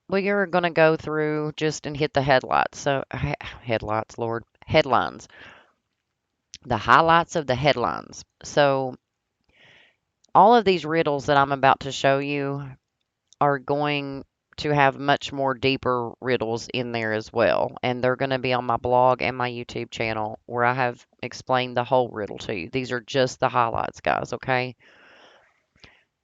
We are going to go through just and hit the headlights. So, headlights, Lord, headlines, the highlights of the headlines. So, all of these riddles that I'm about to show you are going to have much more deeper riddles in there as well. And they're going to be on my blog and my YouTube channel where I have explained the whole riddle to you. These are just the highlights, guys, okay?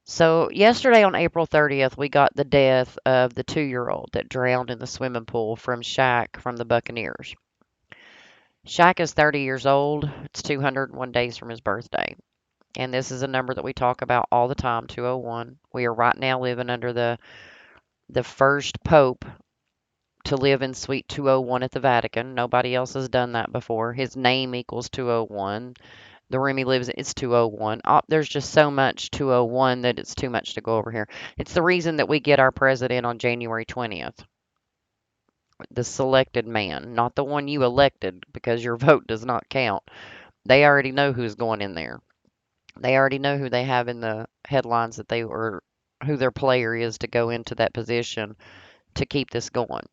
So, yesterday on April 30th, we got the death of the 2-year-old that drowned in the swimming pool from Shaq from the Buccaneers. Shaq is 30 years old. It's 201 days from his birthday. And this is a number that we talk about all the time, 201. We are right now living under the first pope to live in Suite 201 at the Vatican. Nobody else has done that before. His name equals 201. The room he lives in is 201. There's just so much 201 that it's too much to go over here. It's the reason that we get our president on January 20th. The selected man, not the one you elected because your vote does not count. They already know who's going in there. They already know who they have in the headlines that they or who their player is to go into that position to keep this going.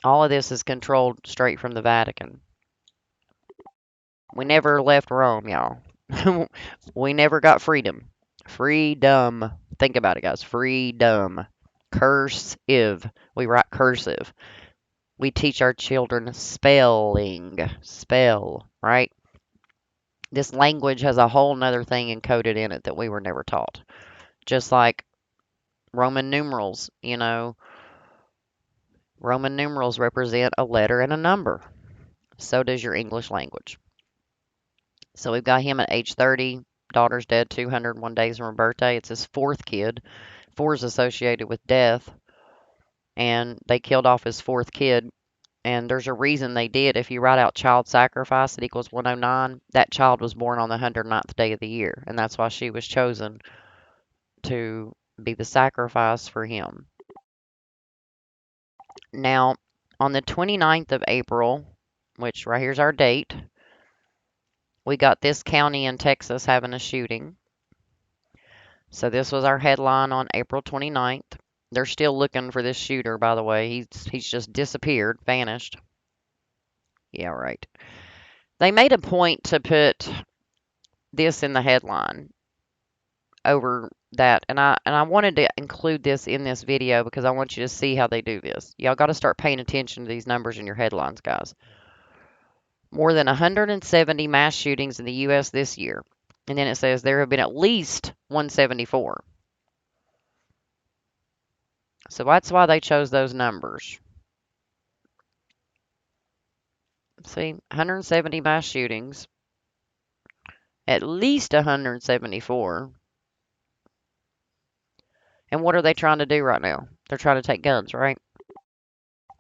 All of this is controlled straight from the Vatican. We never left Rome, y'all. We never got freedom. Freedom. Think about it, guys. Freedom. Cursive. We write cursive. We teach our children spelling. Spell, right? This language has a whole nother thing encoded in it that we were never taught. Just like Roman numerals, Roman numerals represent a letter and a number. So does your English language. So we've got him at age 30. Daughter's dead 201 days from her birthday. It's his fourth kid. Four is associated with death, and they killed off his fourth kid. And there's a reason they did. If you write out child sacrifice, it equals 109. That child was born on the 109th day of the year, and that's why she was chosen to be the sacrifice for him. Now, on the 29th of April, which right here's our date, we got this county in Texas having a shooting. So this was our headline on April 29th. They're still looking for this shooter, by the way. He's just disappeared, vanished. Yeah, right. They made a point to put this in the headline over that, and I wanted to include this in this video because I want you to see how they do this. Y'all got to start paying attention to these numbers in your headlines, guys. More than 170 mass shootings in the U.S. this year. And then it says there have been at least 174. So that's why they chose those numbers. See, 170 mass shootings, at least 174. And what are they trying to do right now? They're trying to take guns, right?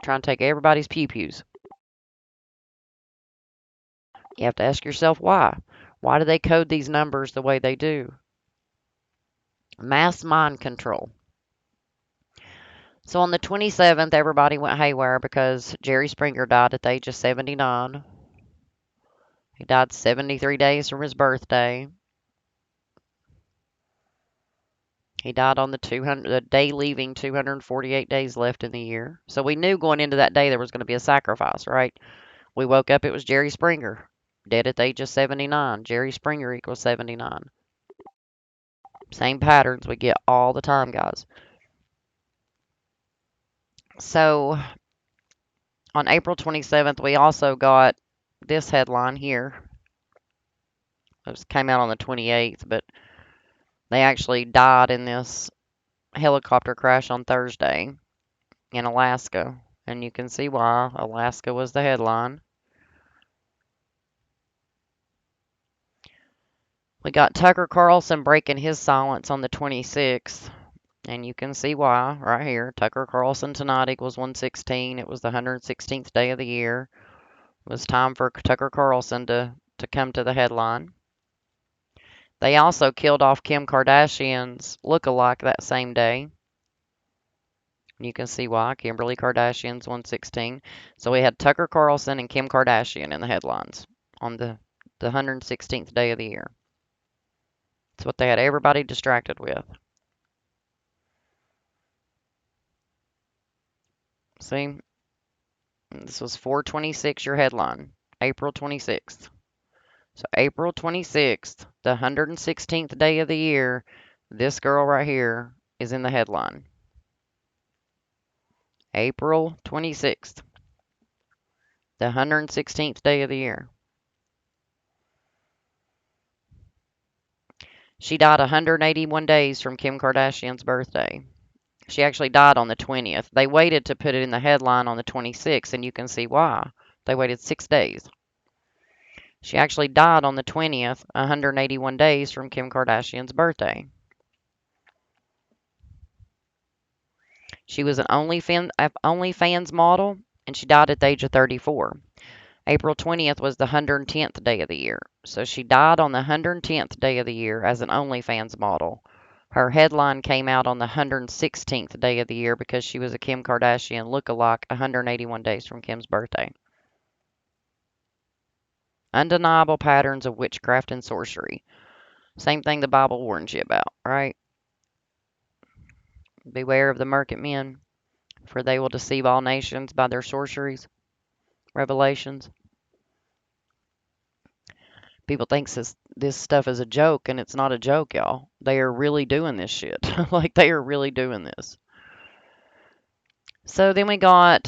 Trying to take everybody's pew-pews. You have to ask yourself why. Why do they code these numbers the way they do? Mass mind control. So on the 27th, everybody went haywire because Jerry Springer died at the age of 79. He died 73 days from his birthday. He died on the day leaving 248 days left in the year. So we knew going into that day there was going to be a sacrifice, right? We woke up, it was Jerry Springer, dead at the age of 79. Jerry Springer equals 79. Same patterns we get all the time, guys. So on April 27th, we also got this headline here. It came out on the 28th, but they actually died in this helicopter crash on Thursday in Alaska. And you can see why. Alaska was the headline. We got Tucker Carlson breaking his silence on the 26th. And you can see why right here. Tucker Carlson tonight equals 116. It was the 116th day of the year. It was time for Tucker Carlson to come to the headline. They also killed off Kim Kardashian's look-alike that same day. You can see why. Kimberly Kardashian's 116. So we had Tucker Carlson and Kim Kardashian in the headlines on the 116th day of the year. That's what they had everybody distracted with. See, this was 4/26, your headline, April 26th. So April 26th, the 116th day of the year, this girl right here is in the headline. April 26th, the 116th day of the year. She died 181 days from Kim Kardashian's birthday. She actually died on the 20th. They waited to put it in the headline on the 26th, and you can see why. They waited 6 days. She actually died on the 20th, 181 days from Kim Kardashian's birthday. She was an OnlyFans model, and she died at the age of 34. April 20th was the 110th day of the year. So she died on the 110th day of the year as an OnlyFans model. Her headline came out on the 116th day of the year because she was a Kim Kardashian lookalike 181 days from Kim's birthday. Undeniable patterns of witchcraft and sorcery. Same thing the Bible warns you about, right? Beware of the merchant men, for they will deceive all nations by their sorceries. Revelations. People think this stuff is a joke, and it's not a joke, y'all. They are really doing this shit. Like, they are really doing this. So then we got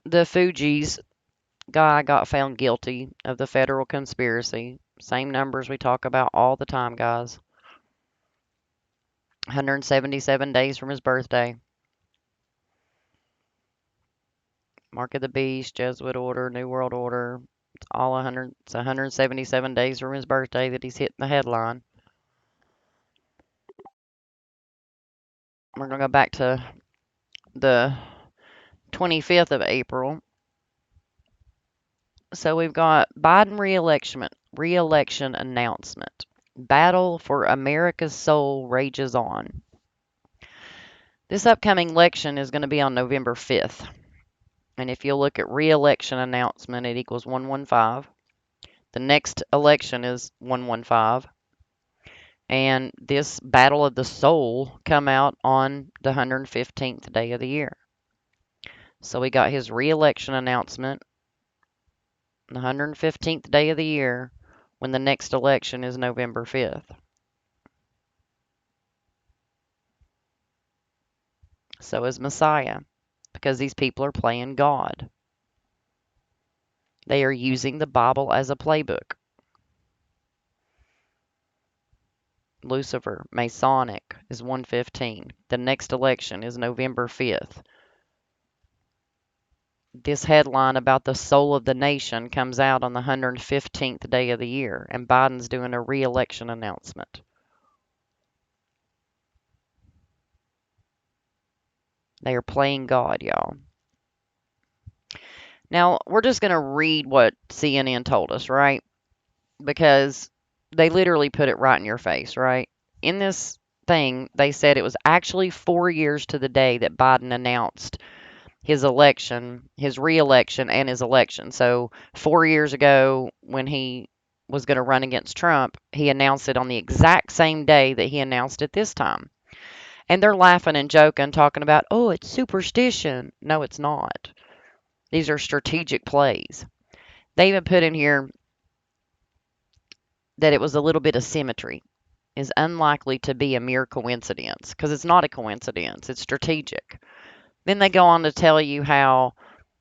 the Fugees. Guy got found guilty of the federal conspiracy. Same numbers we talk about all the time, guys. 177 days from his birthday. Mark of the Beast, Jesuit Order, New World Order. It's all 100. It's 177 days from his birthday that he's hitting the headline. We're gonna go back to the 25th of April. So we've got Biden re-election announcement. Battle for America's soul rages on. This upcoming election is going to be on November 5th. And if you look at re-election announcement, it equals 115. The next election is 115. And this battle of the soul come out on the 115th day of the year. So we got his re-election announcement, the 115th day of the year, when the next election is November 5th. So is Messiah, because these people are playing God. They are using the Bible as a playbook. Lucifer, Masonic, is 115. The next election is November 5th. This headline about the soul of the nation comes out on the 115th day of the year, and Biden's doing a re-election announcement. They are playing God, y'all. Now, we're just going to read what CNN told us, right? Because they literally put it right in your face, right? In this thing, they said it was actually 4 years to the day that Biden announced his election, his re-election, and his election. So 4 years ago, when he was going to run against Trump, he announced it on the exact same day that he announced it this time. And they're laughing and joking, talking about, oh, it's superstition. No, it's not. These are strategic plays. They even put in here that it was a little bit of symmetry, is unlikely to be a mere coincidence, because it's not a coincidence, it's strategic. Then they go on to tell you how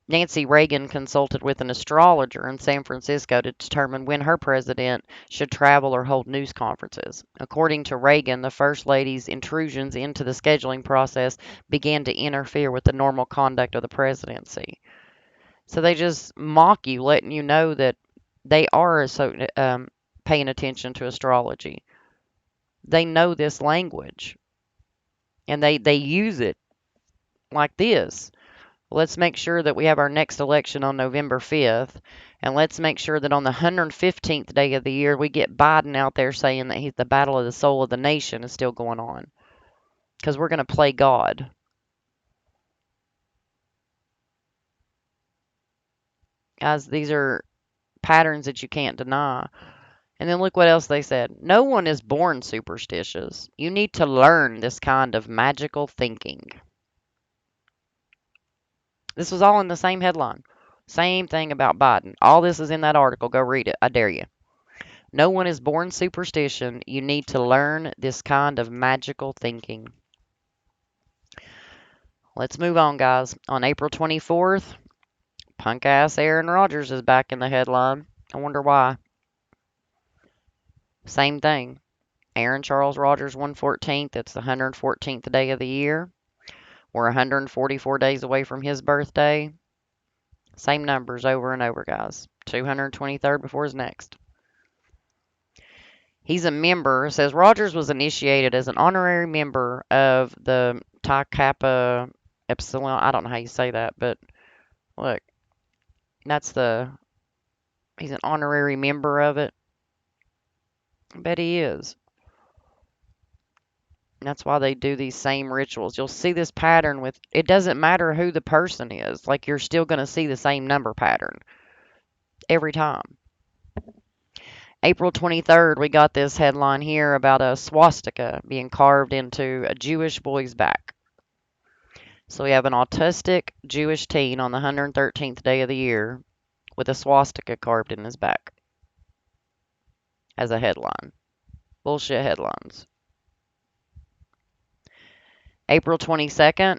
Nancy Reagan consulted with an astrologer in San Francisco to determine when her president should travel or hold news conferences. According to Reagan, the First Lady's intrusions into the scheduling process began to interfere with the normal conduct of the presidency. So they just mock you, letting you know that they are paying attention to astrology. They know this language, and they use it like this. Let's make sure that we have our next election on November 5th, and let's make sure that on the 115th day of the year, we get Biden out there saying that the battle of the soul of the nation is still going on, because we're going to play God. Guys, these are patterns that you can't deny. And then look what else they said. No one is born superstitious. You need to learn this kind of magical thinking. This was all in the same headline. Same thing about Biden. All this is in that article. Go read it. I dare you. No one is born superstition. You need to learn this kind of magical thinking. Let's move on, guys. On April 24th, punk ass Aaron Rodgers is back in the headline. I wonder why. Same thing. Aaron Charles Rodgers 114th. It's the 114th day of the year. We're 144 days away from his birthday. Same numbers over and over, guys. 223rd before his next. He's a member. It says Rodgers was initiated as an honorary member of the Chi Kappa Epsilon. I don't know how you say that, but look, that's the. He's an honorary member of it. I bet he is. And that's why they do these same rituals. You'll see this pattern with. It doesn't matter who the person is. Like you're still going to see the same number pattern every time. April 23rd, we got this headline here about a swastika being carved into a Jewish boy's back. So we have an autistic Jewish teen on the 113th day of the year with a swastika carved in his back as a headline. Bullshit headlines. April 22nd,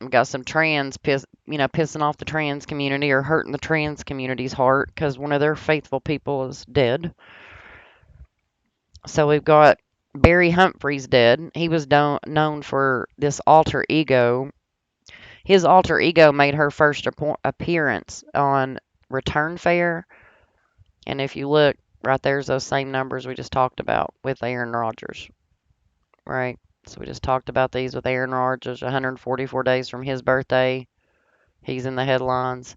we got some pissing off the trans community or hurting the trans community's heart because one of their faithful people is dead. So we've got Barry Humphries dead. He was known for this alter ego. His alter ego made her first appearance on Return Fare. And if you look, right there's those same numbers we just talked about with Aaron Rodgers. Right? So we just talked about these with Aaron Rodgers, 144 days from his birthday. He's in the headlines.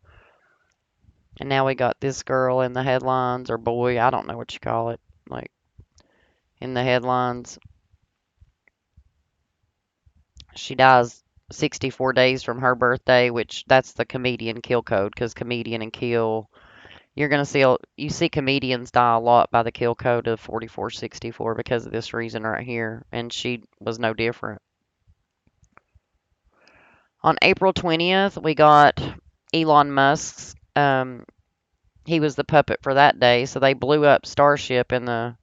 And now we got this girl in the headlines, or boy, I don't know what you call it. Like, in the headlines. She dies 64 days from her birthday, which that's the comedian kill code, because comedian and kill, you're going to see, you see comedians die a lot by the kill code of 4464 because of this reason right here, and she was no different. On April 20th, we got Elon Musk's, he was the puppet for that day, so they blew up Starship in the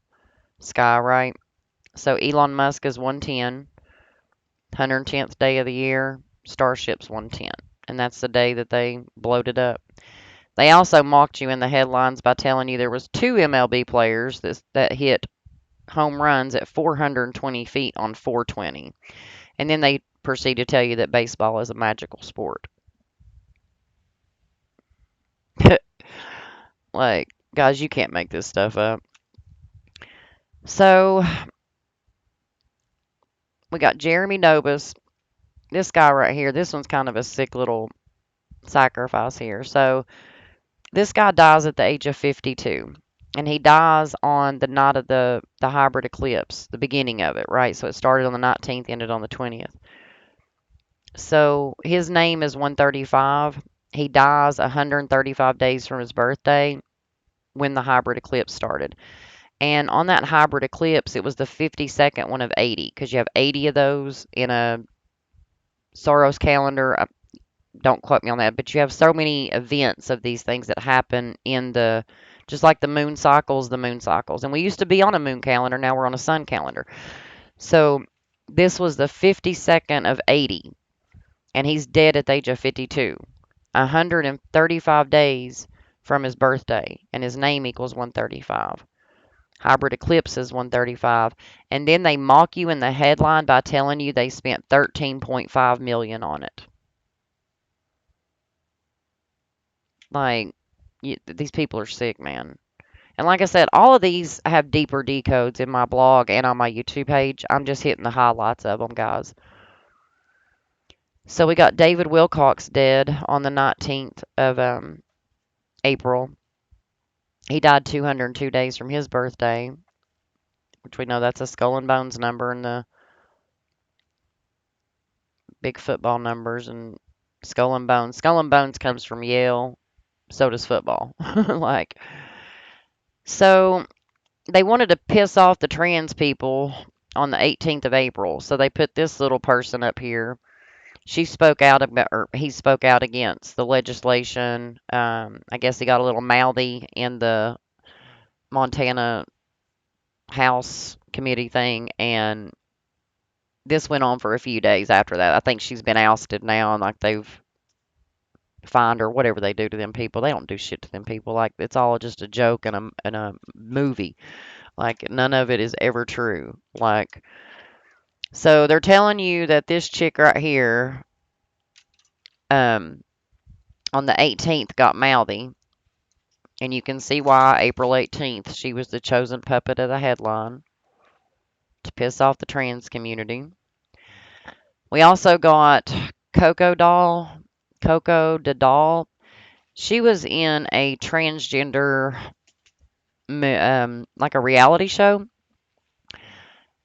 sky, right? So Elon Musk is 110, 110th day of the year, Starship's 110, and that's the day that they blowed it up. They also mocked you in the headlines by telling you there was two MLB players that hit home runs at 420 feet on 420. And then they proceed to tell you that baseball is a magical sport. Like, guys, you can't make this stuff up. So, we got Jeremy Nobis. This guy right here, this one's kind of a sick little sacrifice here. So, this guy dies at the age of 52. And he dies on the night of the hybrid eclipse, the beginning of it, right? So it started on the 19th, ended on the 20th. So his name is 135. He dies 135 days from his birthday when the hybrid eclipse started. And on that hybrid eclipse, it was the 52nd one of 80 because you have 80 of those in a Saros calendar. Don't quote me on that, but you have so many events of these things that happen in the, just like the moon cycles. And we used to be on a moon calendar, now we're on a sun calendar. So this was the 52nd of 80, and he's dead at the age of 52. 135 days from his birthday, and his name equals 135. Hybrid eclipse is 135, and then they mock you in the headline by telling you they spent 13.5 million on it. Like, these people are sick, man. And like I said, all of these have deeper decodes in my blog and on my YouTube page. I'm just hitting the highlights of them, guys. So we got David Wilcox dead on the 19th of April. He died 202 days from his birthday, which we know that's a Skull and Bones number in the big football numbers, and Skull and Bones. Skull and Bones comes from Yale. So does football. Like, so they wanted to piss off the trans people on the 18th of April. So they put this little person up here. She spoke out about, or he spoke out against the legislation. I guess he got a little mouthy in the Montana House committee thing, and this went on for a few days after that. I think she's been ousted now, and like they've fined her, whatever they do to them people. They don't do shit to them people. Like it's all just a joke and a movie. Like none of it is ever true. Like so they're telling you that this chick right here, um, on the 18th got mouthy, and you can see why. April 18th, she was the chosen puppet of the headline to piss off the trans community. We also got Coco Doll, Coco the Doll. She was in a transgender, like a reality show,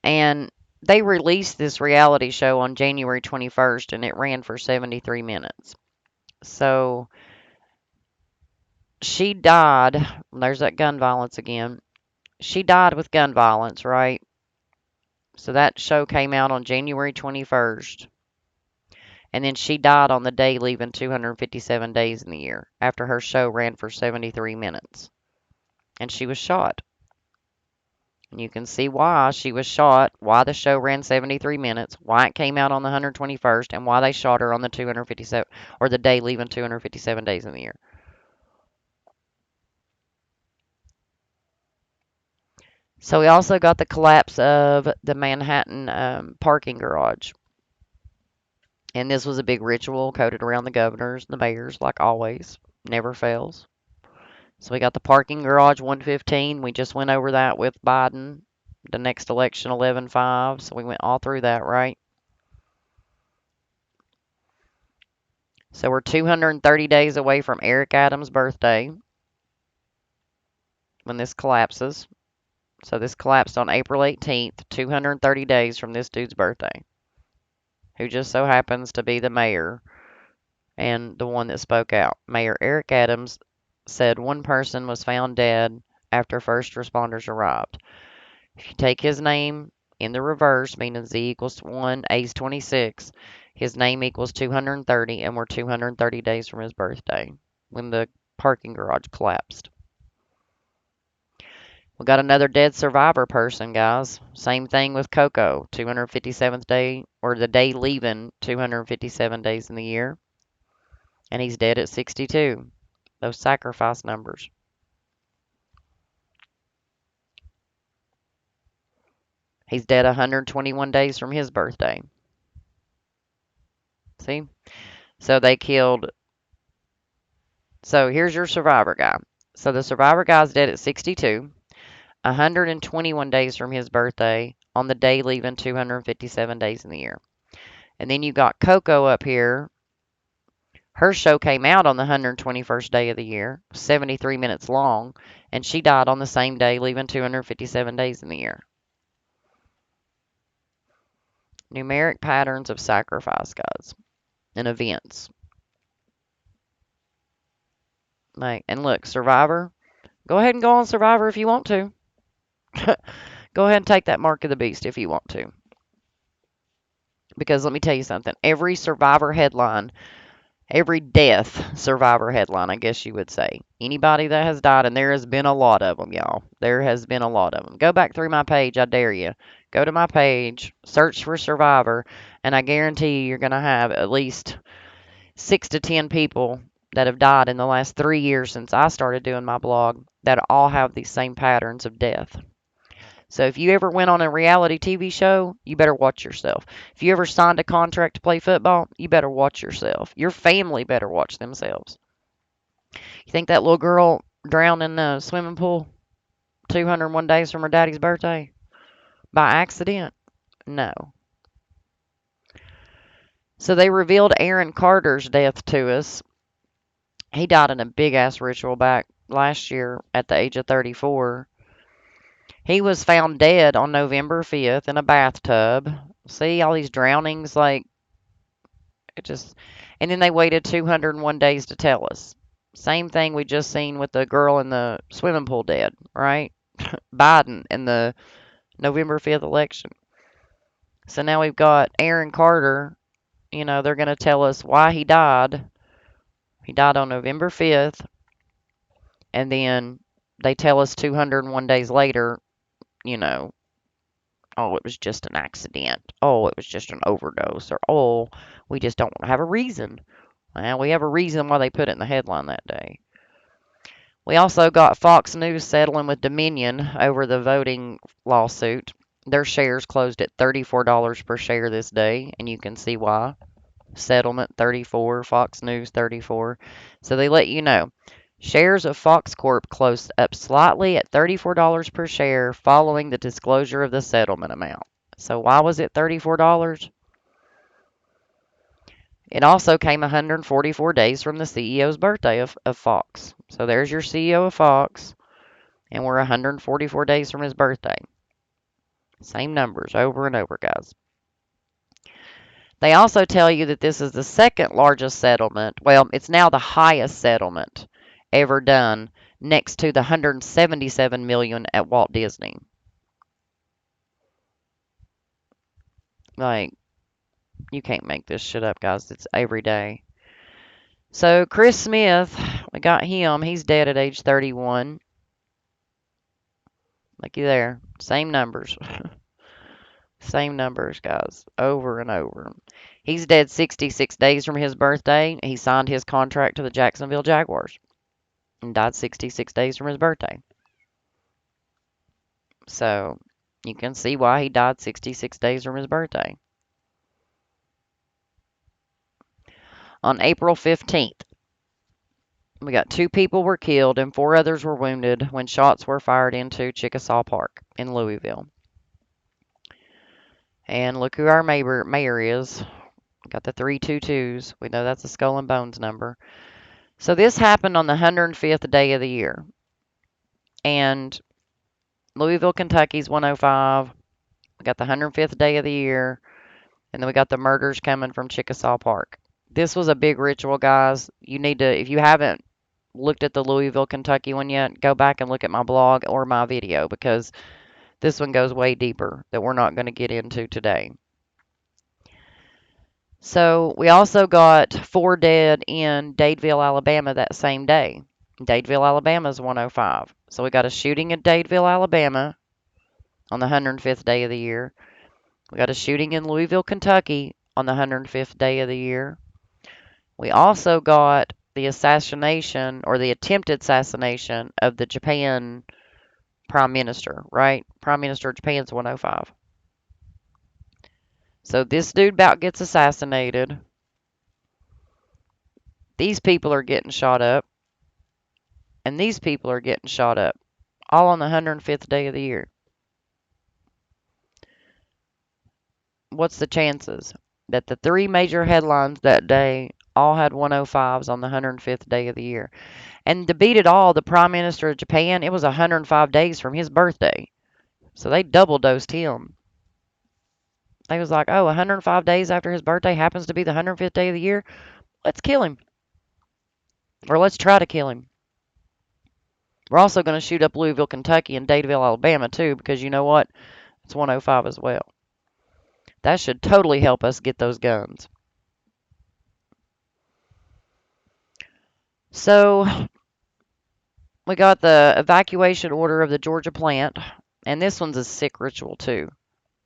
and they released this reality show on January 21st, and it ran for 73 minutes. So she died. There's that gun violence again. She died with gun violence, right? So that show came out on January 21st. And then she died on the day leaving 257 days in the year after her show ran for 73 minutes. And she was shot. And you can see why she was shot, why the show ran 73 minutes, why it came out on the 121st, and why they shot her on the 257 or the day leaving 257 days in the year. So we also got the collapse of the Manhattan parking garage. And this was a big ritual coded around the governors and the mayors, like always. Never fails. So we got the parking garage 115. We just went over that with Biden. The next election 11-5. So we went all through that, right? So we're 230 days away from Eric Adams' birthday when this collapses. So this collapsed on April 18th, 230 days from this dude's birthday, who just so happens to be the mayor and the one that spoke out. Mayor Eric Adams said one person was found dead after first responders arrived. If you take his name in the reverse, meaning Z equals 1, A is 26, his name equals 230, and we're 230 days from his birthday when the parking garage collapsed. We got another dead survivor person, guys. Same thing with Coco, 257th day, or the day leaving 257 days in the year. And he's dead at 62. Those sacrifice numbers. He's dead 121 days from his birthday. See? So they killed. So here's your survivor guy. So the survivor guy's dead at 62, 121 days from his birthday on the day leaving 257 days in the year. And then you got Coco up here. Her show came out on the 121st day of the year, 73 minutes long, and she died on the same day, leaving 257 days in the year. Numeric patterns of sacrifice, guys, and events. Like, and look, Survivor, go ahead and go on Survivor if you want to. Go ahead and take that mark of the beast if you want to. Because let me tell you something. Every Survivor headline, every death Survivor headline, I guess you would say. Anybody that has died, and there has been a lot of them, y'all. There has been a lot of them. Go back through my page, I dare you. Go to my page, search for Survivor, and I guarantee you you're going to have at least 6 to 10 people that have died in the last 3 years since I started doing my blog that all have these same patterns of death. So if you ever went on a reality TV show, you better watch yourself. If you ever signed a contract to play football, you better watch yourself. Your family better watch themselves. You think that little girl drowned in the swimming pool 201 days from her daddy's birthday by accident? No. So they revealed Aaron Carter's death to us. He died in a big ass ritual back last year at the age of 34. He was found dead on November 5th in a bathtub. See all these drownings, like it just, and then they waited 201 days to tell us. Same thing we just seen with the girl in the swimming pool dead, right? Biden in the November 5th election. So now we've got Aaron Carter they're going to tell us why he died. He died on November 5th, and then they tell us 201 days later, you know, oh, it was just an accident. Oh, it was just an overdose. Or, oh, we just don't have a reason. Well, we have a reason why they put it in the headline that day. We also got Fox News settling with Dominion over the voting lawsuit. Their shares closed at $34 per share this day, and you can see why. Settlement 34, Fox News 34. So they let you know. Shares of Fox Corp closed up slightly at $34 per share following the disclosure of the settlement amount. So why was it $34? It also came 144 days from the CEO's birthday of Fox. So there's your CEO of Fox, and we're 144 days from his birthday. Same numbers over and over, guys. They also tell you that this is the second largest settlement. Well, it's now the highest settlement ever done, next to the 177 million at Walt Disney. Like, you can't make this shit up, guys. It's every day. So Chris Smith, we got him. He's dead at age 31. Looky there. Same numbers. Same numbers, guys. Over and over. He's dead 66 days from his birthday. He signed his contract to the Jacksonville Jaguars and died 66 days from his birthday. So you can see why he died 66 days from his birthday. On April 15th, we got 2 people were killed and 4 others were wounded when shots were fired into Chickasaw Park in Louisville. And look who our mayor is. Got the 322s. We know that's a Skull and Bones number. So this happened on the 105th day of the year. And Louisville, Kentucky's 105. We got the 105th day of the year. And then we got the murders coming from Chickasaw Park. This was a big ritual, guys. You need to, if you haven't looked at the Louisville, Kentucky one yet, go back and look at my blog or my video because this one goes way deeper that we're not going to get into today. So we also got 4 dead in Dadeville, Alabama that same day. Dadeville, Alabama is 105. So we got a shooting in Dadeville, Alabama on the 105th day of the year. We got a shooting in Louisville, Kentucky on the 105th day of the year. We also got the assassination or the attempted assassination of the Japan Prime Minister, right? Prime Minister of Japan's 105. So this dude about gets assassinated. These people are getting shot up. And these people are getting shot up. All on the 105th day of the year. What's the chances that the 3 major headlines that day all had 105s on the 105th day of the year? And to beat it all, the Prime Minister of Japan, it was 105 days from his birthday. So they double dosed him. They was like, oh, 105 days after his birthday happens to be the 105th day of the year. Let's kill him. Or let's try to kill him. We're also going to shoot up Louisville, Kentucky and Dadeville, Alabama too, because you know what? It's 105 as well. That should totally help us get those guns. So we got the evacuation order of the Georgia plant, and this one's a sick ritual too.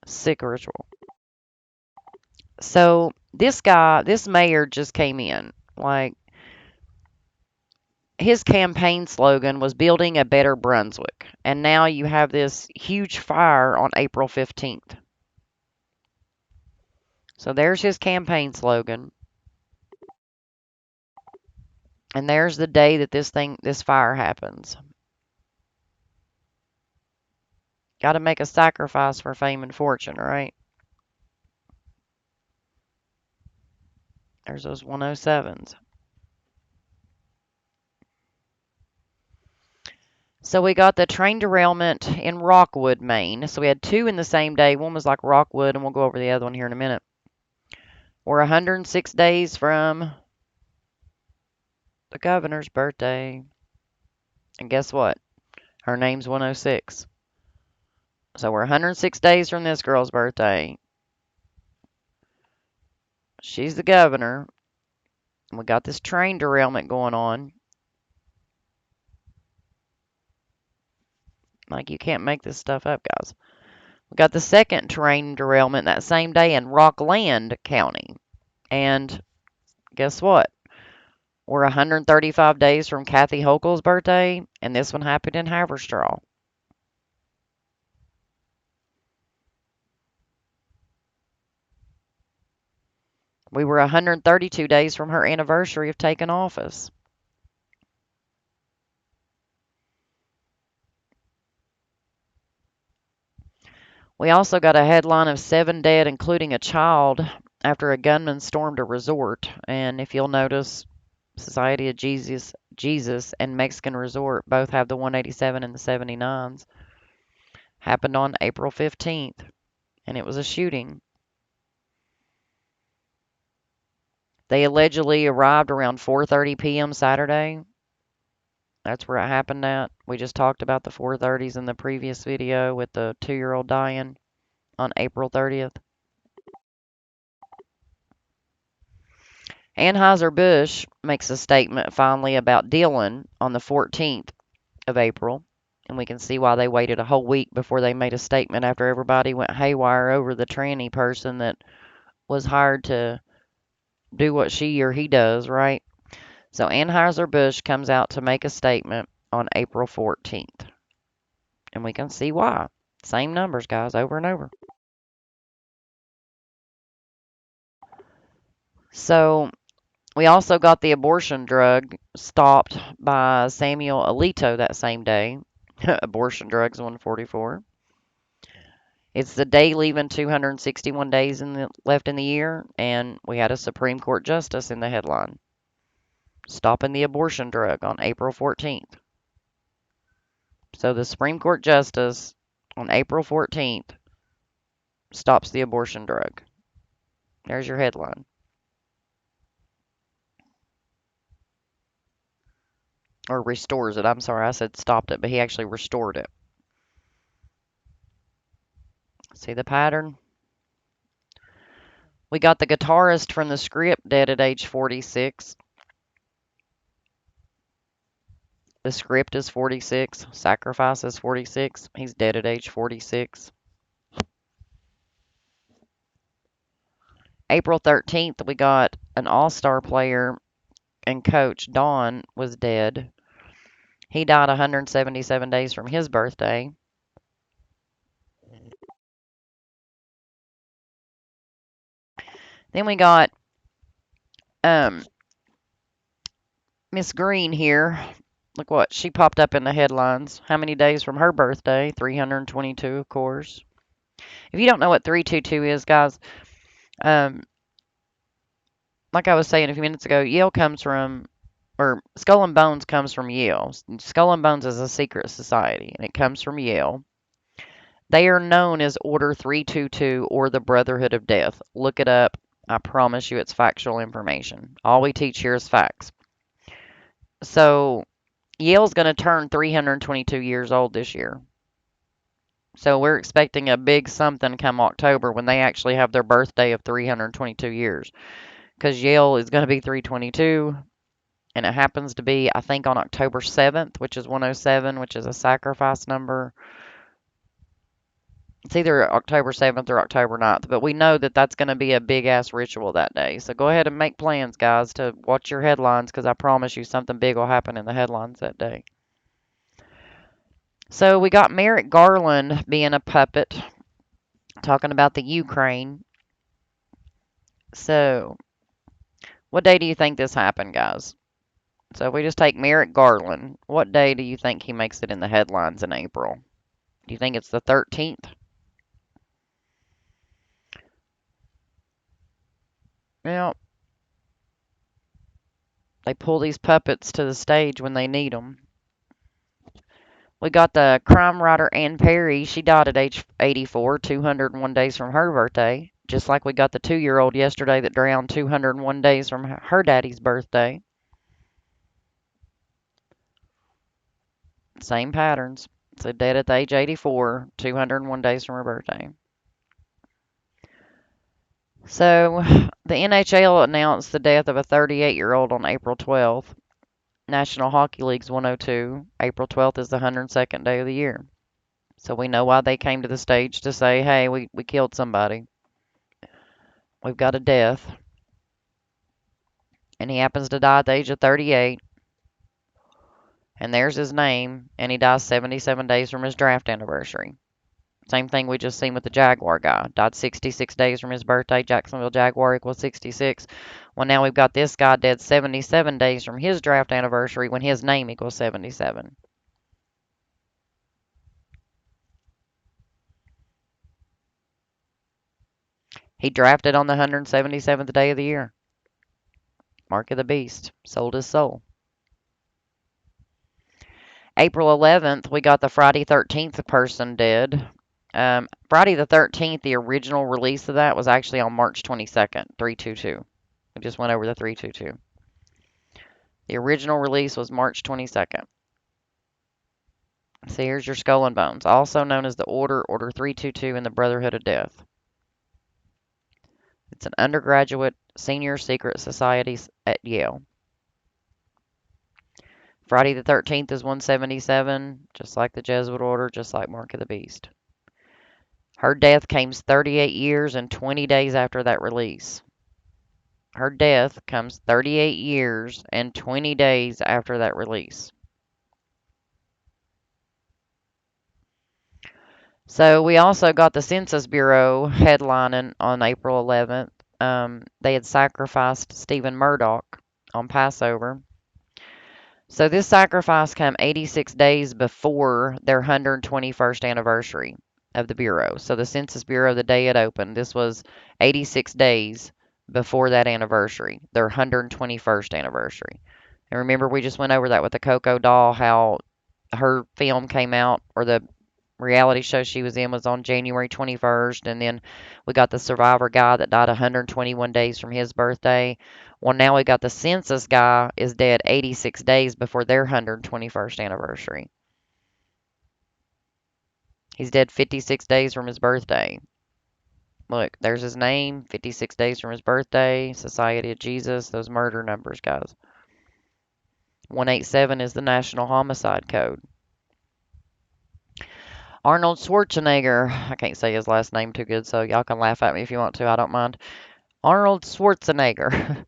Sick ritual. So this guy, this mayor just came in. Like, his campaign slogan was building a better Brunswick. And now you have this huge fire on April 15th. So there's his campaign slogan. And there's the day that this fire happens. Got to make a sacrifice for fame and fortune, right? There's those 107s. So we got the train derailment in Rockwood, Maine. So we had 2 in the same day. One was like Rockwood, and we'll go over the other one here in a minute. We're 106 days from the governor's birthday. And guess what? Her name's 106. So we're 106 days from this girl's birthday. She's the governor. We got this train derailment going on. Like, you can't make this stuff up, guys. We got the second train derailment that same day in Rockland County. And guess what? We're 135 days from Kathy Hochul's birthday, and this one happened in Haverstraw. We were 132 days from her anniversary of taking office. We also got a headline of 7 dead, including a child, after a gunman stormed a resort. And if you'll notice, Society of Jesus and Mexican Resort both have the 187 and the 79s. Happened on April 15th, and it was a shooting. They allegedly arrived around 4:30 p.m. Saturday. That's where it happened at. We just talked about the 4:30s in the previous video with the 2-year-old dying on April 30th. Anheuser-Busch makes a statement finally about Dylan on the 14th of April, and we can see why they waited a whole week before they made a statement after everybody went haywire over the tranny person that was hired to do what she or he does, right? So Anheuser-Busch comes out to make a statement on April 14th, and we can see why. Same numbers, guys, over and over. So we also got the abortion drug stopped by Samuel Alito that same day. Abortion drugs 144. It's the day leaving 261 days left in the year, and we had a Supreme Court justice in the headline stopping the abortion drug on April 14th. So the Supreme Court justice on April 14th stops the abortion drug. There's your headline. Or restores it. I'm sorry, I said stopped it, but he actually restored it. See the pattern? We got the guitarist from the Script dead at age 46. The Script is 46. Sacrifice is 46. He's dead at age 46. April 13th, we got an all-star player and coach, Don, was dead. He died 177 days from his birthday. Then we got Miss Green here. Look what, she popped up in the headlines. How many days from her birthday? 322, of course. If you don't know what 322 is, guys, like I was saying a few minutes ago, Yale comes from, or Skull and Bones comes from Yale. Skull and Bones is a secret society, and it comes from Yale. They are known as Order 322 or the Brotherhood of Death. Look it up. I promise you it's factual information. All we teach here is facts. So Yale's going to turn 322 years old this year. So we're expecting a big something come October when they actually have their birthday of 322 years. Because Yale is going to be 322, and it happens to be, I think, on October 7th, which is 107, which is a sacrifice number. It's either October 7th or October 9th, but we know that that's going to be a big-ass ritual that day. So go ahead and make plans, guys, to watch your headlines, because I promise you something big will happen in the headlines that day. So we got Merrick Garland being a puppet, talking about the Ukraine. So what day do you think this happened, guys? So if we just take Merrick Garland, what day do you think he makes it in the headlines in April? Do you think it's the 13th? Well, they pull these puppets to the stage when they need them. We got the crime writer Ann Perry. She died at age 84, 201 days from her birthday. Just like we got the 2-year-old yesterday that drowned 201 days from her daddy's birthday. Same patterns. So dead at the age 84, 201 days from her birthday. So the NHL announced the death of a 38-year-old on April 12th. National Hockey League's 102. April 12th is the 102nd day of the year. So we know why they came to the stage to say, hey, we killed somebody. We've got a death. And he happens to die at the age of 38. And there's his name. And he dies 77 days from his draft anniversary. Same thing we just seen with the Jaguar guy. Died 66 days from his birthday. Jacksonville Jaguar equals 66. Well, now we've got this guy dead 77 days from his draft anniversary when his name equals 77. He drafted on the 177th day of the year. Mark of the beast. Sold his soul. April 11th, we got the Friday 13th person dead. Friday the 13th, the original release of that was actually on March 22nd, 322. We just went over the 322. The original release was March 22nd. So here's your Skull and Bones, also known as the Order 322, and the Brotherhood of Death. It's an undergraduate senior secret society at Yale. Friday the 13th is 177, just like the Jesuit Order, just like Mark of the Beast. Her death comes 38 years and 20 days after that release. Her death comes 38 years and 20 days after that release. So we also got the Census Bureau headlining on April 11th. They had sacrificed Stephen Murdoch on Passover. So this sacrifice came 86 days before their 121st anniversary of the Bureau. So the Census Bureau, the day it opened, this was 86 days before that anniversary, their 121st anniversary. And remember, we just went over that with the Coco doll, how her film came out, or the reality show she was in was on January 21st, and then we got the Survivor guy that died 121 days from his birthday. Well, now we got the census guy is dead 86 days before their 121st anniversary. He's dead 56 days from his birthday. Look, there's his name, 56 days from his birthday, Society of Jesus, those murder numbers, guys. 187 is the National Homicide Code. Arnold Schwarzenegger, I can't say his last name too good, so y'all can laugh at me if you want to, I don't mind. Arnold Schwarzenegger.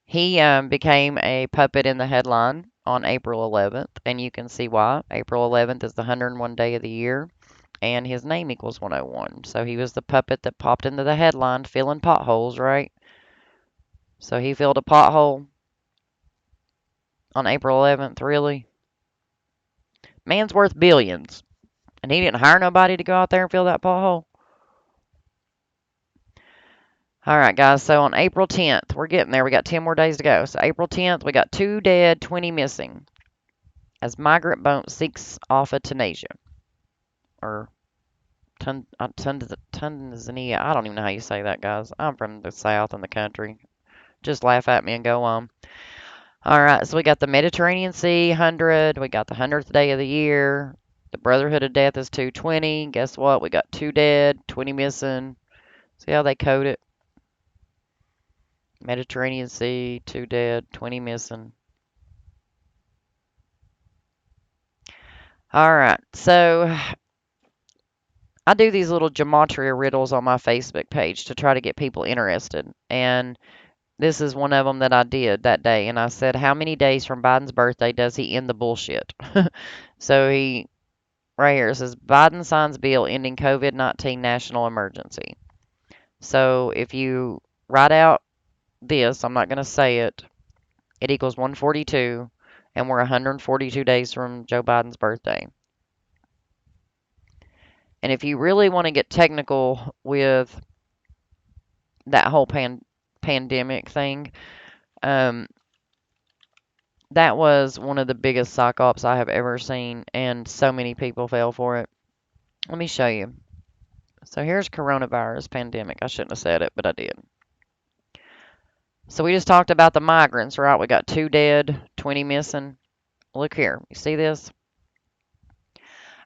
He became a puppet in the headline on April 11th, and you can see why. April 11th is the 101 day of the year, and his name equals 101. So he was the puppet that popped into the headline filling potholes, right? So he filled a pothole on April 11th, really? Man's worth billions, and he didn't hire nobody to go out there and fill that pothole. All right, guys. So on April 10th, we're getting there. We got 10 more days to go. So April 10th, we got 2 dead, 20 missing as migrant boat sinks off of Tunisia. Or Tanzania. I don't even know how you say that, guys. I'm from the south in the country. Just laugh at me and go on. All right. So we got the Mediterranean Sea 100. We got the 100th day of the year. The Brotherhood of Death is 220. Guess what? We got 2 dead, 20 missing. See how they code it? Mediterranean Sea, 2 dead, 20 missing. All right, so I do these little gematria riddles on my Facebook page to try to get people interested. And this is one of them that I did that day. And I said, how many days from Biden's birthday does he end the bullshit? So right here, it says, Biden signs bill ending COVID-19 national emergency. So if you write out this, I'm not going to say it, it equals 142, and we're 142 days from Joe Biden's birthday. And if you really want to get technical with that whole pandemic thing, um, that was one of the biggest psych ops I have ever seen, and so many people fell for it. Let me show you. So here's coronavirus pandemic. I shouldn't have said it, but I did. So we just talked about the migrants, right? We got 2 dead, 20 missing. Look here. You see this?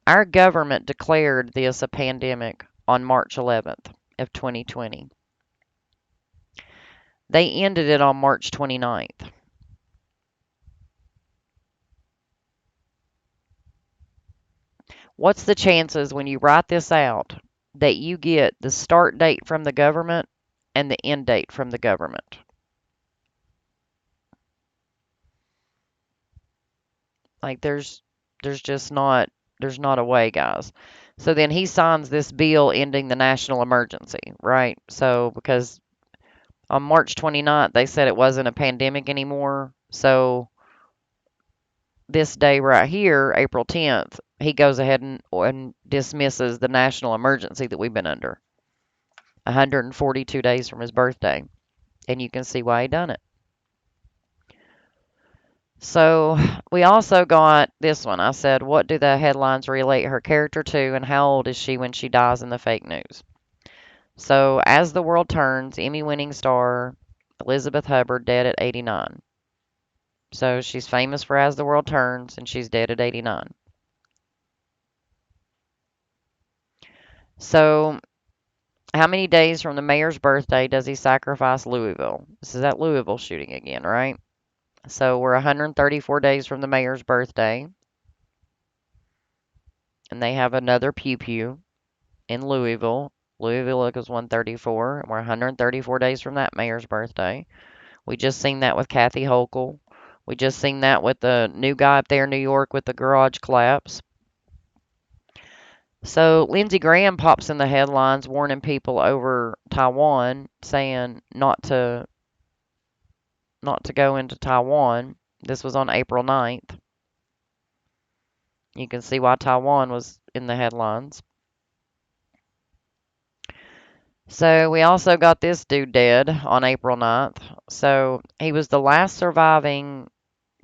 Our government declared this a pandemic on March 11th of 2020. They ended it on March 29th. What's the chances when you write this out that you get the start date from the government and the end date from the government? Like there's just not a way, guys. So then he signs this bill ending the national emergency, right? So because on March 29th they said it wasn't a pandemic anymore. So this day right here, April 10th, he goes ahead and dismisses the national emergency that we've been under. 142 days from his birthday. And you can see why he done it. So we also got this one. I said, what do the headlines relate her character to, and how old is she when she dies in the fake news? So, As the World Turns, Emmy winning star Elizabeth Hubbard dead at 89. So, she's famous for As the World Turns, and she's dead at 89. So, how many days from the mayor's birthday does he sacrifice Louisville? This is that Louisville shooting again, right? So, we're 134 days from the mayor's birthday, and they have another pew pew in Louisville. Louisville was 134, and we're 134 days from that mayor's birthday. We just seen that with Kathy Hochul. We just seen that with the new guy up there in New York with the garage collapse. So Lindsey Graham pops in the headlines warning people over Taiwan, saying not to go into Taiwan. This was on April 9th. You can see why Taiwan was in the headlines. So we also got this dude dead on April 9th. So he was the last surviving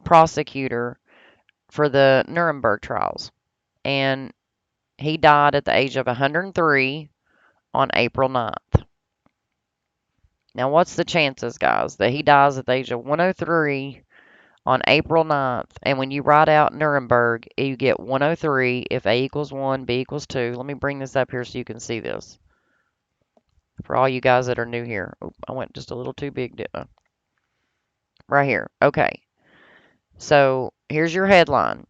prosecutor for the Nuremberg trials. And he died at the age of 103 on April 9th. Now, what's the chances, guys, that he dies at the age of 103 on April 9th? And when you write out Nuremberg, you get 103 if A equals 1, B equals 2. Let me bring this up here so you can see this. For all you guys that are new here. Oh, I went just a little too big, didn't I? Right here. Okay. So here's your headline.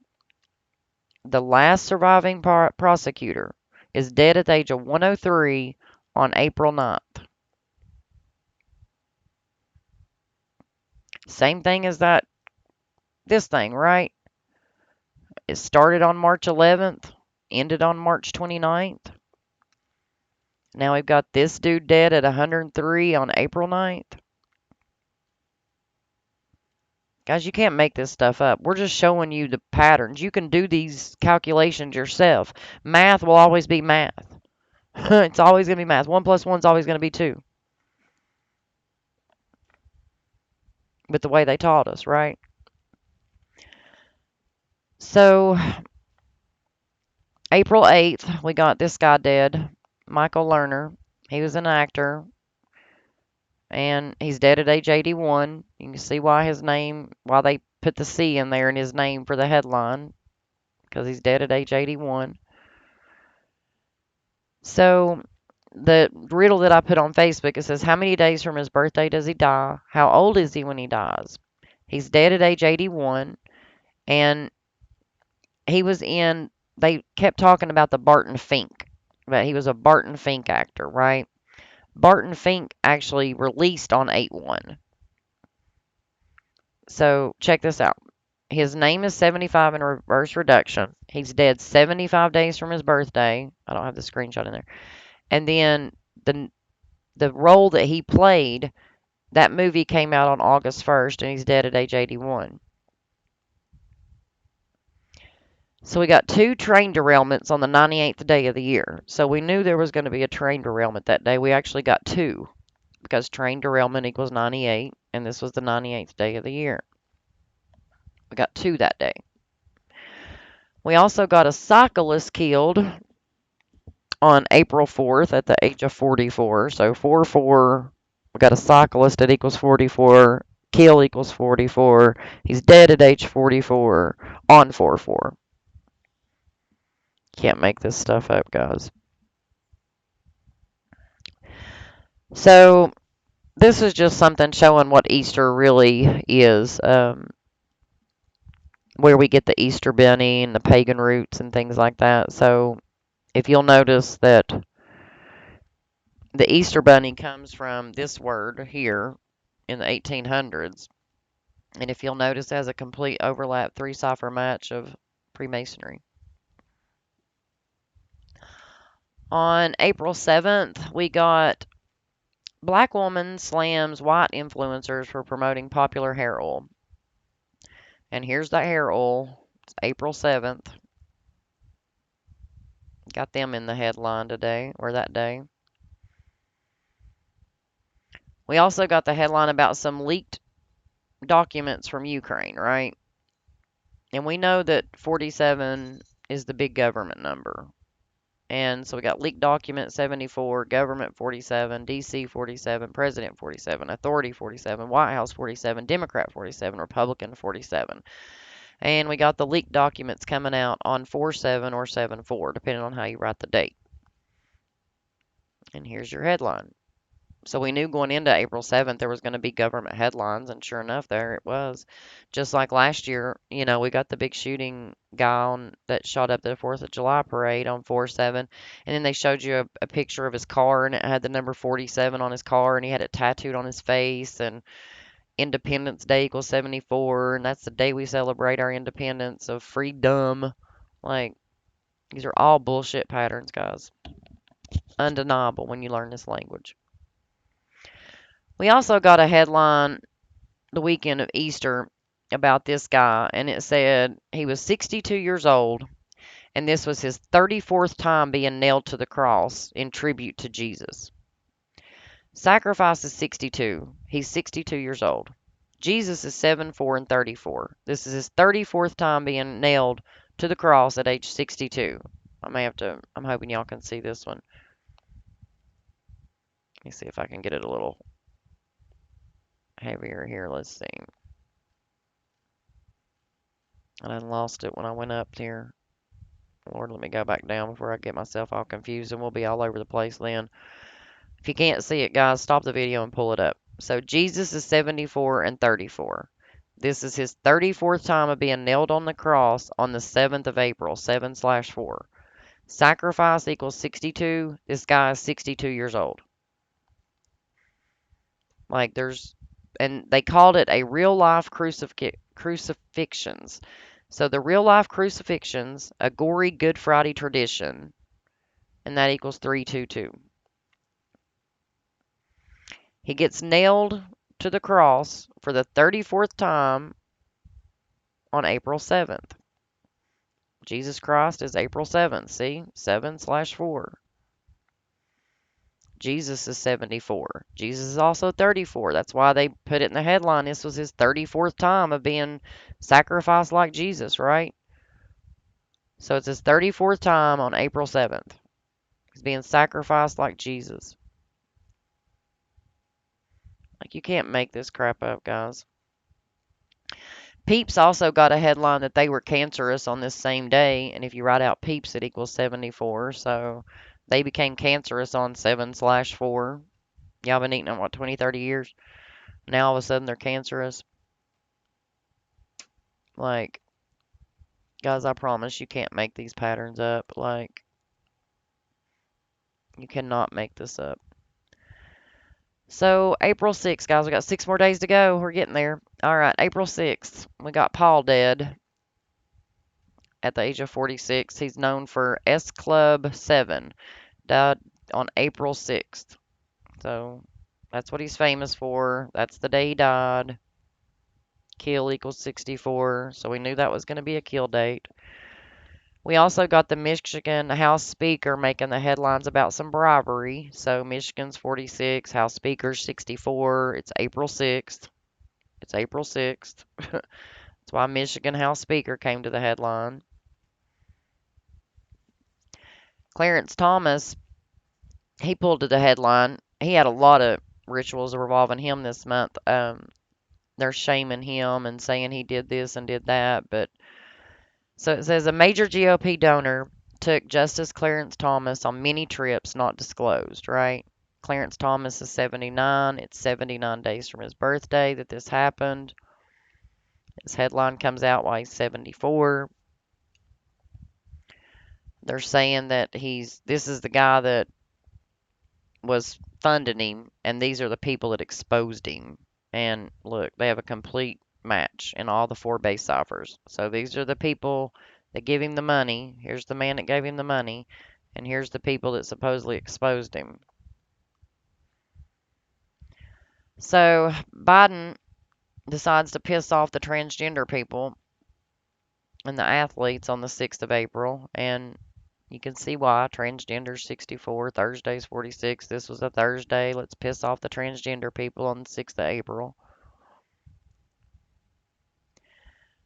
The last surviving prosecutor is dead at the age of 103 on April 9th. Same thing as this thing, right? It started on March 11th, ended on March 29th. Now we've got this dude dead at 103 on April 9th. Guys, you can't make this stuff up. We're just showing you the patterns. You can do these calculations yourself. Math will always be math. It's always going to be math. 1 plus 1 is always going to be 2. With the way they taught us, right? So, April 8th, we got this guy dead, Michael Lerner. He was an actor, and he's dead at age 81. You can see why they put the C in there in his name for the headline, because he's dead at age 81. So, the riddle that I put on Facebook, it says, how many days from his birthday does he die? How old is he when he dies? He's dead at age 81, and they kept talking about the Barton Fink, but he was a Barton Fink actor, right? Barton Fink actually released on 8/1. So check this out. His name is 75 in reverse reduction. He's dead 75 days from his birthday. I don't have the screenshot in there. And then the role that he played, that movie came out on August 1st, and he's dead at age 81. So we got 2 train derailments on the 98th day of the year. So we knew there was going to be a train derailment that day. We actually got 2 because train derailment equals 98, and this was the 98th day of the year. We got 2 that day. We also got a cyclist killed on April 4th at the age of 44. So 4-4, we got a cyclist that equals 44. Kill equals 44. He's dead at age 44 on 4-4. Can't make this stuff up, guys. So this is just something showing what Easter really is, where we get the Easter bunny and the pagan roots and things like that. So if you'll notice that the Easter bunny comes from this word here in the 1800s, and if you'll notice, it has a complete overlap three cipher match of Freemasonry. On April 7th, we got Black woman slams white influencers for promoting popular hair oil. And here's that hair oil. It's April 7th. Got them in the headline today, or that day. We also got the headline about some leaked documents from Ukraine, right? And we know that 47 is the big government number. And so we got leaked document 74, government 47, DC 47, president 47, authority 47, White House 47, Democrat 47, Republican 47. And we got the leaked documents coming out on 4/7 or 7/4, depending on how you write the date. And here's your headline. So we knew going into April 7th there was going to be government headlines, and sure enough, there it was. Just like last year, we got the big shooting guy that shot up the 4th of July parade on 4/7, and then they showed you a picture of his car, and it had the number 47 on his car, and he had it tattooed on his face, and Independence Day equals 74, and that's the day we celebrate our independence of freedom. Like, these are all bullshit patterns, guys. Undeniable when you learn this language. We also got a headline the weekend of Easter about this guy, and it said he was 62 years old, and this was his 34th time being nailed to the cross in tribute to Jesus. Sacrifice is 62. He's 62 years old. Jesus is 74 and 34. This is his 34th time being nailed to the cross at age 62. I'm hoping y'all can see this one. Let me see if I can get it a little heavier here. Let's see. I done lost it when I went up here. Lord, let me go back down before I get myself all confused, and we'll be all over the place then. If you can't see it, guys, stop the video and pull it up. So Jesus is 74 and 34. This is his 34th time of being nailed on the cross on the 7th of April, 7/4. Sacrifice equals 62. This guy is 62 years old. Like, and they called it a real life crucifixions. So the real life crucifixions, a gory Good Friday tradition, and that equals 322. He gets nailed to the cross for the 34th time on April 7th. Jesus Christ is April 7th. See? 7/4. Jesus is 74. Jesus is also 34. That's why they put it in the headline. This was his 34th time of being sacrificed like Jesus, right? So it's his 34th time on April 7th. He's being sacrificed like Jesus. Like, you can't make this crap up, guys. Peeps also got a headline that they were cancerous on this same day, and if you write out Peeps, it equals 74. So they became cancerous on 7/4. Y'all been eating them, what, 20, 30 years? Now all of a sudden they're cancerous. Like, guys, I promise you can't make these patterns up. Like, you cannot make this up. So, April 6th, guys, we got 6 more days to go. We're getting there. All right, April 6th, we got Paul dead at the age of 46. He's known for S Club 7. Died on April 6th. So, that's what he's famous for. That's the day he died. Kill equals 64. So, we knew that was going to be a kill date. We also got the Michigan House Speaker making the headlines about some bribery. So Michigan's 46, House Speaker's 64. It's April 6th. It's April 6th. That's why Michigan House Speaker came to the headline. Clarence Thomas, he pulled to the headline. He had a lot of rituals revolving him this month. They're shaming him and saying he did this and did that, but so it says a major GOP donor took Justice Clarence Thomas on many trips not disclosed, right? Clarence Thomas is 79. It's 79 days from his birthday that this happened. His headline comes out while he's 74. They're saying that this is the guy that was funding him, and these are the people that exposed him. And look, they have a complete match in all the 4 base ciphers. So these are the people that give him the money. Here's the man that gave him the money, and here's the people that supposedly exposed him. So Biden decides to piss off the transgender people and the athletes on the 6th of April, and you can see why. Transgender 64, Thursday's 46. This was a Thursday. Let's piss off the transgender people on the 6th of April.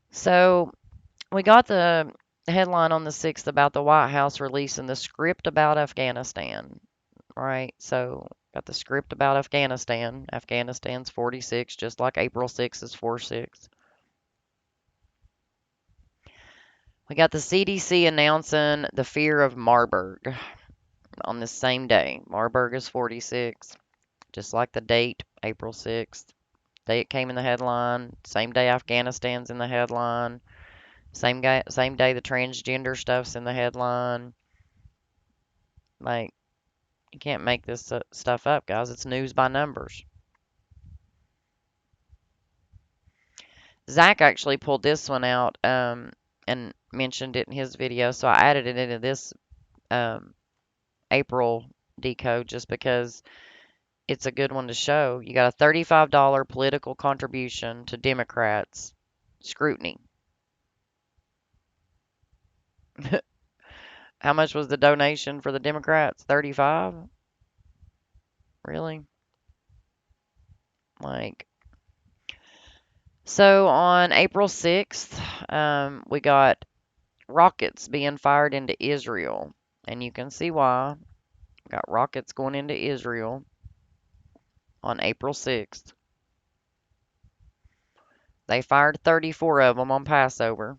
So we got the headline on the 6th about the White House releasing the script about Afghanistan. All right, so got the script about Afghanistan. Afghanistan's 46, just like April 6th is 46. We got the CDC announcing the fear of Marburg on the same day. Marburg is 46, just like the date, April 6th. Day it came in the headline. Same day Afghanistan's in the headline. Same day the transgender stuff's in the headline. Like, you can't make this stuff up, guys. It's news by numbers. Zach actually pulled this one out and mentioned it in his video, so I added it into this April decode just because it's a good one to show. You got a $35 political contribution to Democrats scrutiny. How much was the donation for the Democrats? 35? Really? Like, so on April 6th, we got rockets being fired into Israel. And you can see why. We got rockets going into Israel on April 6th. They fired 34 of them on Passover.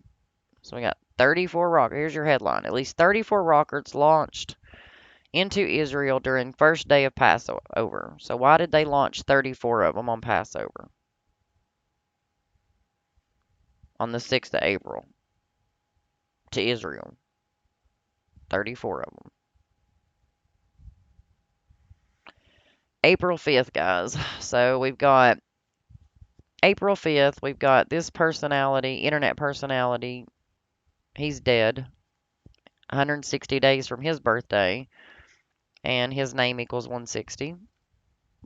So we got 34 rockets. Here's your headline. At least 34 rockets launched into Israel during first day of Passover. So why did they launch 34 of them on Passover? On the 6th of April to Israel. 34 of them. April 5th, guys. So we've got April 5th, we've got this personality, internet personality. He's dead. 160 days from his birthday. And his name equals 160.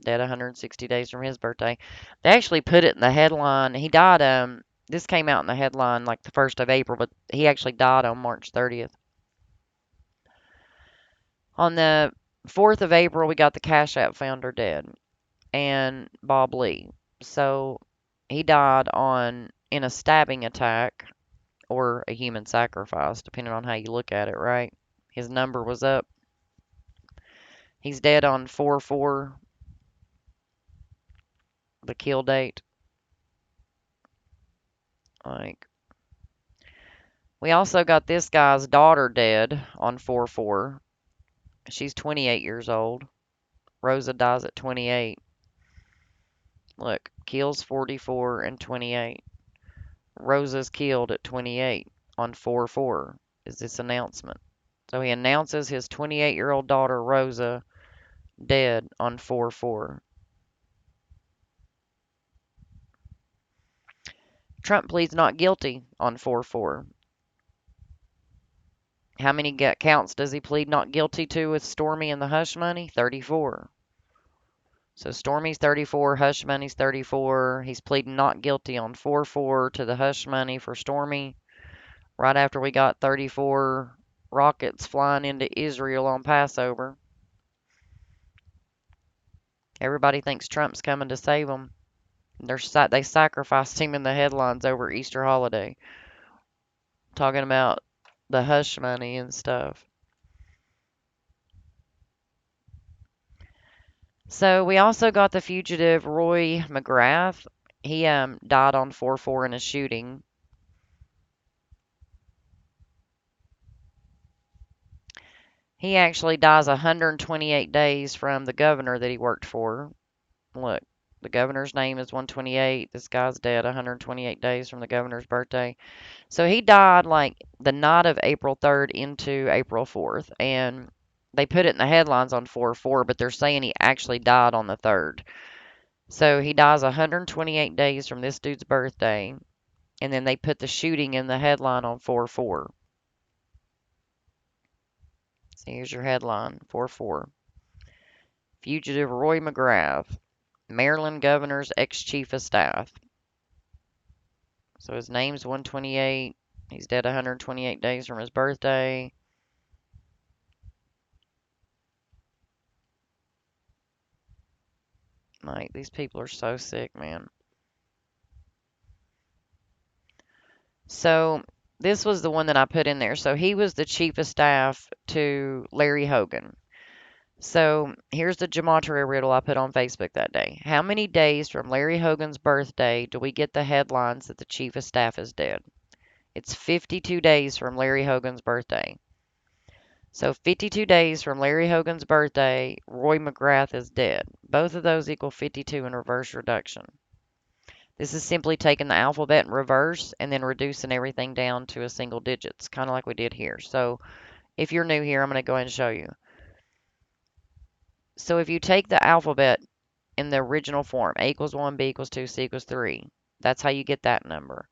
Dead 160 days from his birthday. They actually put it in the headline. He died, this came out in the headline like the 1st of April, but he actually died on March 30th. On the 4th of April, we got the Cash App founder dead, and Bob Lee. So he died in a stabbing attack or a human sacrifice, depending on how you look at it, right? His number was up. He's dead on 4/4, the kill date. Like, we also got this guy's daughter dead on 4/4. She's 28 years old. Rosa dies at 28. Look, kills 44 and 28. Rosa's killed at 28 on 4/4 is this announcement. So he announces his 28-year-old daughter Rosa dead on 4/4. Trump pleads not guilty on 4/4. How many counts does he plead not guilty to with Stormy and the hush money? 34. So Stormy's 34, hush money's 34. He's pleading not guilty on 4/4 to the hush money for Stormy. Right after we got 34 rockets flying into Israel on Passover. Everybody thinks Trump's coming to save them. They sacrificed him in the headlines over Easter holiday, talking about the hush money and stuff. So we also got the fugitive Roy McGrath. He died on 4/4 in a shooting. He actually dies 128 days from the governor that he worked for. Look, the governor's name is 128. This guy's dead 128 days from the governor's birthday. So he died like the night of April 3rd into April 4th. And they put it in the headlines on 4/4, but they're saying he actually died on the 3rd. So he dies 128 days from this dude's birthday. And then they put the shooting in the headline on 4/4. So here's your headline 4/4. Fugitive Roy McGrath, Maryland governor's ex-chief of staff. So his name's 128. He's dead 128 days from his birthday. Like, these people are so sick, man. So this was the one that I put in there. So he was the chief of staff to Larry Hogan. So here's the gematria riddle I put on Facebook that day. How many days from Larry Hogan's birthday do we get the headlines that the chief of staff is dead? It's 52 days from Larry Hogan's birthday. So 52 days from Larry Hogan's birthday, Roy McGrath is dead. Both of those equal 52 in reverse reduction. This is simply taking the alphabet in reverse and then reducing everything down to a single digits, kind of like we did here. So if you're new here, I'm going to go ahead and show you. So if you take the alphabet in the original form, A equals 1, B equals 2, C equals 3, that's how you get that number.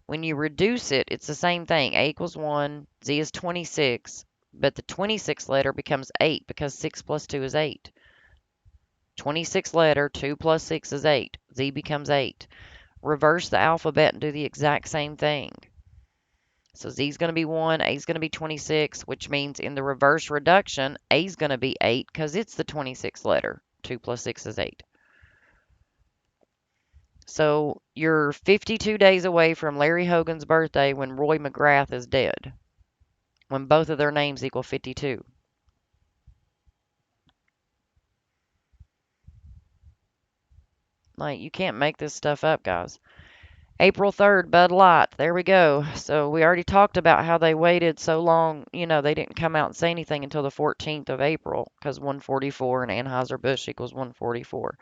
When you reduce it, it's the same thing. A equals 1, Z is 26, but the 26th letter becomes 8 because 6 plus 2 is 8. 26th letter, 2 plus 6 is 8. Z becomes 8. Reverse the alphabet and do the exact same thing. So Z is going to be 1, A is going to be 26, which means in the reverse reduction, A is going to be 8 because it's the 26th letter. 2 plus 6 is 8. So you're 52 days away from Larry Hogan's birthday when Roy McGrath is dead, when both of their names equal 52. Like, you can't make this stuff up, guys. April 3rd, Bud Light. There we go. So we already talked about how they waited so long. You know, they didn't come out and say anything until the 14th of April because 144 and Anheuser-Busch equals 144.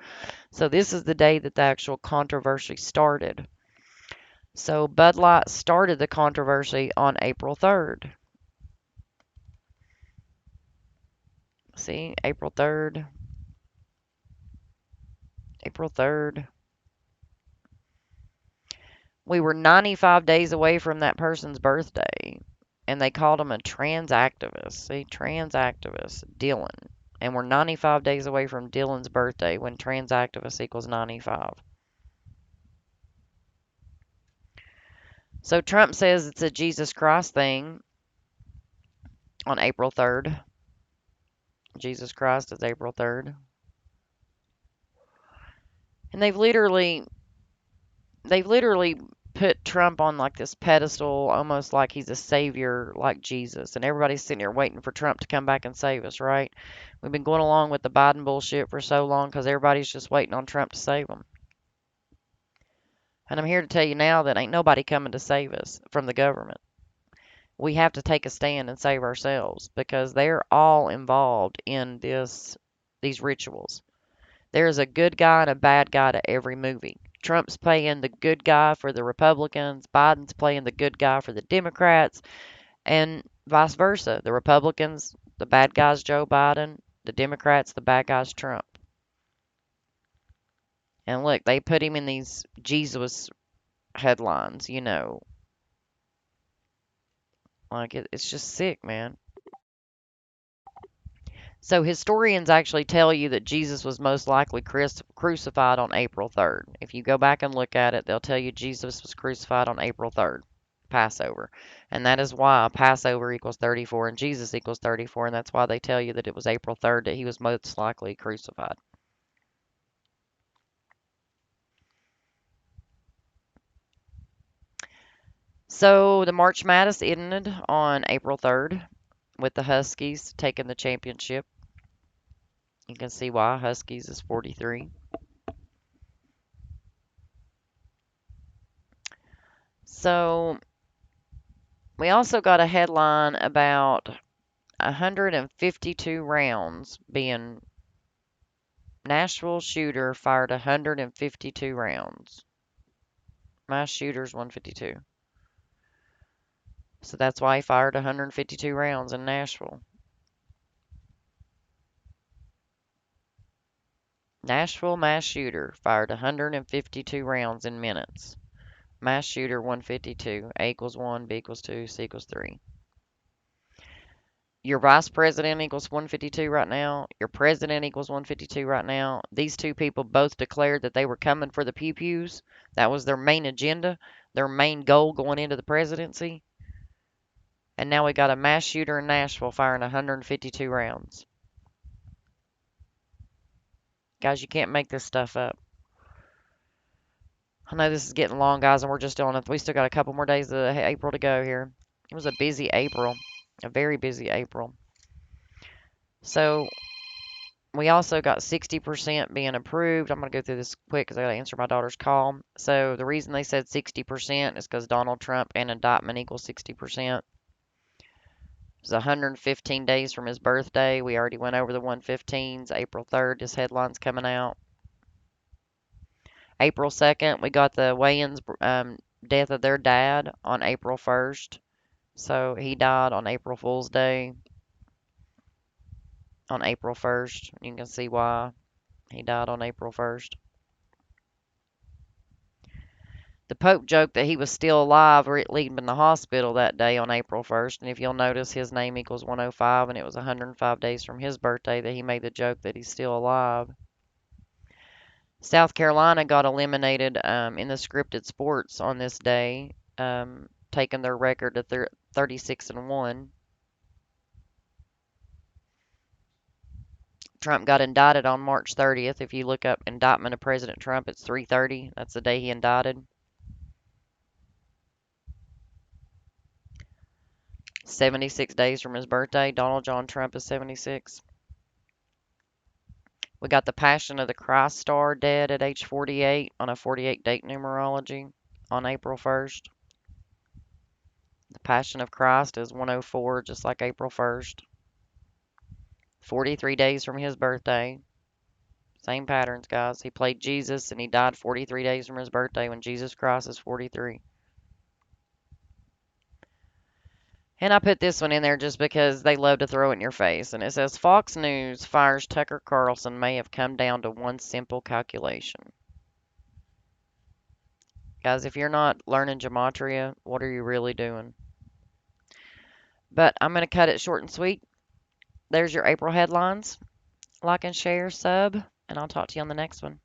So this is the day that the actual controversy started. So Bud Light started the controversy on April 3rd. See, April 3rd. April 3rd. We were 95 days away from that person's birthday, and they called him a trans activist. See, trans activist, Dylan. And we're 95 days away from Dylan's birthday when trans activist equals 95. So Trump says it's a Jesus Christ thing on April 3rd. Jesus Christ is April 3rd. And they've literally put Trump on like this pedestal, almost like he's a savior, like Jesus. And everybody's sitting here waiting for Trump to come back and save us, right? We've been going along with the Biden bullshit for so long because everybody's just waiting on Trump to save them. And I'm here to tell you now that ain't nobody coming to save us from the government. We have to take a stand and save ourselves because they're all involved in these rituals. There's a good guy and a bad guy to every movie. Trump's playing the good guy for the Republicans, Biden's playing the good guy for the Democrats, and vice versa. The Republicans, the bad guy's Joe Biden, the Democrats, the bad guy's Trump. And look, they put him in these Jesus headlines, you know. Like, it's just sick, man. So historians actually tell you that Jesus was most likely crucified on April 3rd. If you go back and look at it, they'll tell you Jesus was crucified on April 3rd, Passover. And that is why Passover equals 34 and Jesus equals 34, and that's why they tell you that it was April 3rd that he was most likely crucified. So the March Madness ended on April 3rd with the Huskies taking the championship. You can see why Huskies is 43. So we also got a headline about 152 rounds being Nashville shooter fired 152 rounds. Mass shooter's 152. So that's why he fired 152 rounds in Nashville. Nashville mass shooter fired 152 rounds in minutes. Mass shooter 152. A equals 1, B equals 2, C equals 3. Your vice president equals 152 right now. Your president equals 152 right now. These two people both declared that they were coming for the pew pews. That was their main agenda, their main goal going into the presidency. And now we got a mass shooter in Nashville firing 152 rounds. Guys, you can't make this stuff up. I know this is getting long, guys, and we're just doing it. We still got a couple more days of April to go here. It was a busy April, a very busy April. So we also got 60% being approved. I'm going to go through this quick because I got to answer my daughter's call. So the reason they said 60% is because Donald Trump and indictment equals 60%. It's 115 days from his birthday. We already went over the 115s. April 3rd, this headline's coming out. April 2nd, we got the Wayans death of their dad on April 1st. So he died on April Fool's Day on April 1st. You can see why he died on April 1st. The Pope joked that he was still alive leaving the hospital that day on April 1st. And if you'll notice, his name equals 105, and it was 105 days from his birthday that he made the joke that he's still alive. South Carolina got eliminated in the scripted sports on this day, taking their record to 36-1. Trump got indicted on March 30th. If you look up indictment of President Trump, it's 3:30. That's the day he indicted. 76 days from his birthday. Donald John Trump is 76. We got the Passion of the Christ star dead at age 48 on a 48 date numerology on April 1st. The Passion of Christ is 104, just like April 1st. 43 days from his birthday. Same patterns, guys. He played Jesus and he died 43 days from his birthday when Jesus Christ is 43. And I put this one in there just because they love to throw it in your face. And it says Fox News fires Tucker Carlson may have come down to one simple calculation. Guys, if you're not learning gematria, what are you really doing? But I'm going to cut it short and sweet. There's your April headlines. Like and share, sub, and I'll talk to you on the next one.